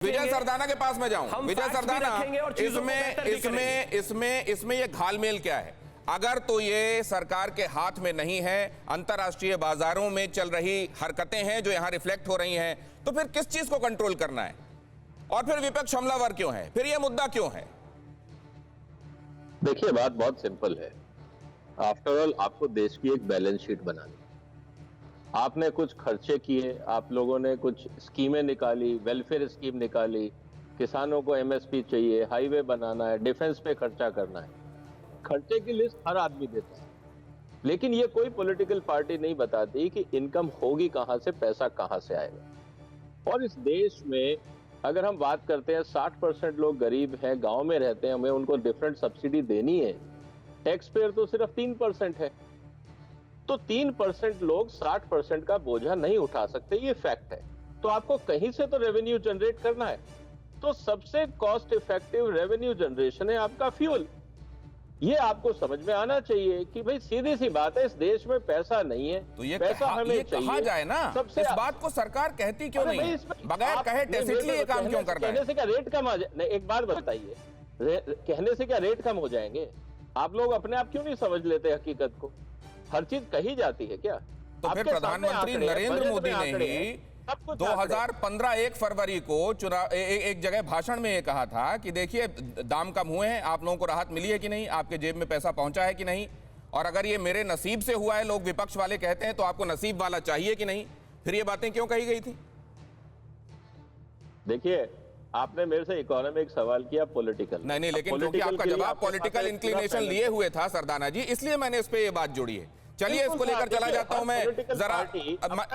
विजय सरदाना के पास में जाऊं। विजय सरदाना, इसमें ये घालमेल क्या है? अगर तो ये सरकार के हाथ में नहीं है, अंतर्राष्ट्रीय बाजारों में चल रही हरकतें हैं जो यहां रिफ्लेक्ट हो रही हैं, तो फिर किस चीज को कंट्रोल करना है? और फिर विपक्ष हमलावर क्यों है? फिर ये मुद्दा क्यों है? देखिए, बात बहुत सिंपल है। आफ्टर ऑल आपको देश की एक बैलेंस शीट बनानी। आपने कुछ खर्चे किए, आप लोगों ने कुछ स्कीमें निकाली, वेलफेयर स्कीम निकाली, किसानों को एमएसपी चाहिए, हाईवे बनाना है, डिफेंस पे खर्चा करना है। खर्चे की लिस्ट हर आदमी देता है, लेकिन ये कोई पॉलिटिकल पार्टी नहीं बताती कि इनकम होगी कहां से, पैसा कहां से आएगा। और इस देश में अगर हम बात करते हैं 60% लोग गरीब हैं, गांव में रहते हैं, हमें उनको डिफरेंट सब्सिडी देनी है। टैक्स पेयर तो सिर्फ 3% है, तो 3% लोग 60% का बोझा नहीं उठा सकते, ये फैक्ट है। तो आपको कहीं से तो रेवेन्यू जनरेट करना है, तो सबसे कॉस्ट इफेक्टिव रेवेन्यू जनरेशन है आपका फ्यूल। ये आपको समझ में आना चाहिए कि भाई सीधी सी बात है, इस देश में पैसा नहीं है, तो ये पैसा हमें ये चाहिए। कहा जाए ना, इस बात को सरकार कहती क्यों नहीं? बगैर कहे टैसिटली ये काम क्यों कर रहा है? कहने से क्या रेट कम आ जाए? एक बात बताइए, कहने से क्या रेट कम हो जाएंगे? आप लोग अपने आप क्यों नहीं समझ लेते हकीकत को? हर चीज कही जाती है क्या? तो फिर प्रधानमंत्री नरेंद्र मोदी ने ही 2015 1 फरवरी को चुनाव एक जगह भाषण में ये कहा था कि देखिए दाम कम हुए हैं, आप लोगों को राहत मिली है कि नहीं, आपके जेब में पैसा पहुंचा है कि नहीं, और अगर ये मेरे नसीब से हुआ है, लोग विपक्ष वाले कहते हैं, तो आपको नसीब वाला चाहिए कि नहीं? फिर ये बातें क्यों कही गई थी? देखिए, आपने मेरे से इकोनॉमिक सवाल किया, पॉलिटिकल नहीं, लेकिन क्योंकि आपका जवाब पॉलिटिकल इंक्लिनेशन लिए हुए था सरदाना जी, इसलिए मैंने इस पे ये बात जोड़ी है। चलिए इसको लेकर चला जाता हूं मैं, जरा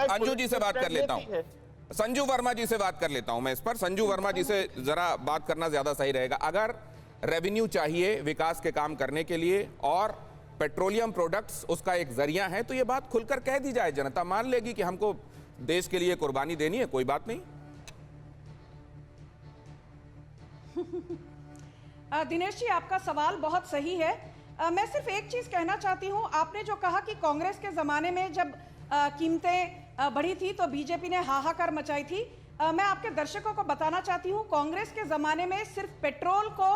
अंजू जी से बात कर लेता हूं, संजू वर्मा जी से बात कर लेता हूं मैं इस पर। संजू वर्मा जी से जरा बात करना ज्यादा सही रहेगा। अगर रेवेन्यू चाहिए विकास के काम करने के लिए और पेट्रोलियम प्रोडक्ट्स उसका एक जरिया है, तो ये बात खुलकर कह दी जाए, जनता मान लेगी कि हमको देश के लिए कुर्बानी देनी है, कोई बात नहीं। दिनेश जी, आपका सवाल बहुत सही है। मैं सिर्फ एक चीज कहना चाहती हूं। आपने जो कहा कि कांग्रेस के जमाने में जब कीमतें बढ़ी थी तो बीजेपी ने हाहाकार मचाई थी, मैं आपके दर्शकों को बताना चाहती हूं, कांग्रेस के जमाने में सिर्फ पेट्रोल को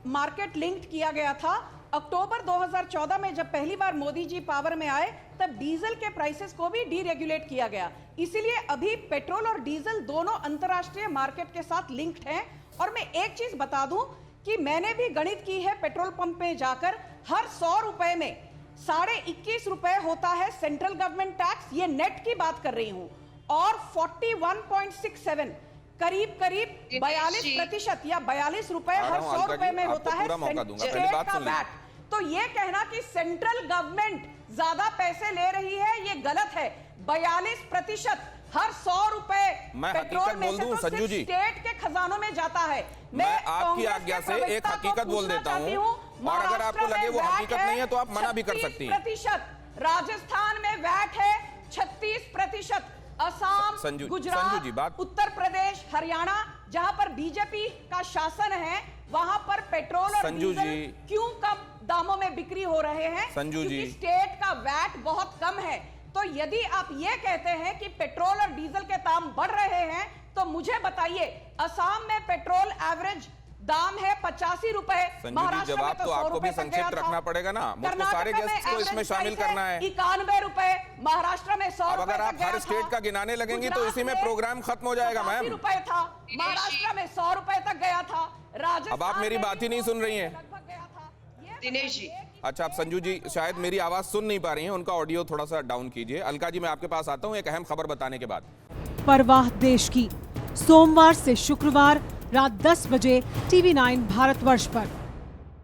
मार्केट लिंक्ड किया गया था। अक्टूबर 2014 में जब पहली बार मोदी जी पावर में आए, तब डीजल के प्राइसेस को भी डीरेगुलेट किया गया। इसीलिए अभी पेट्रोल और डीजल दोनों अंतर्राष्ट्रीय मार्केट के साथ लिंक्ड हैं। और मैं एक चीज बता दूं कि मैंने भी गणित की है, पेट्रोल पंप में जाकर हर 100 रुपए में 21.5 रुपए होता है सेंट्रल गवर्नमेंट टैक्स, ये नेट की बात कर रही हूं, और 41.67 करीब 42% या 42 रुपए हर 100 रुपए में होता है स्टेट का वैट। तो ये कहना कि सेंट्रल गवर्नमेंट ज्यादा पैसे ले रही है, ये गलत है। 42% हर 100 रुपए पेट्रोल में से तो संजू जी स्टेट के खजानों में जाता है। मैं आपकी आज्ञा से एक हकीकत बोल देता हूं, और अगर आपको लगे वो हकीकत नहीं है तो आप मना भी कर सकती हैं। 36%, राजस्थान में वैट है 36%, असम, गुजरात, उत्तर प्रदेश, हरियाणा, जहां पर बीजेपी का शासन है, वहां पर पेट्रोल और डीजल क्यों कम दामों में बिक्री हो रहे हैं? क्योंकि स्टेट का वैट बहुत कम है। तो यदि आप ये कहते हैं कि पेट्रोल और डीजल के दाम बढ़ रहे हैं, तो मुझे बताइए, असम में पेट्रोल एवरेज दाम है 85 रुपए, महाराष्ट्र में तो 100 रुपए तक गया था। रखना पड़ेगा ना, मुझको सारे गेस्ट को इसमें शामिल करना है। 91 रुपए, महाराष्ट्र में 100 रुपए। अगर आप हर स्टेट का गिनाने लगेंगे तो इसी में प्रोग्राम खत्म हो जाएगा मैम। 80 रुपए था, महाराष्ट्र में 100 रुपए तक गया था, राजस्थान अब आप मेरी बात ही नहीं सुन रही हैं। दिनेश जी, अच्छा, आप संजू जी शायद मेरी आवाज सुन नहीं पा रही हैं, उनका ऑडियो थोड़ा सा डाउन कीजिए। अलका जी, मैं आपके पास आता हूं एक अहम खबर बताने के बाद। परवाह देश की, सोमवार से शुक्रवार रात 10 बजे TV9 भारतवर्ष पर।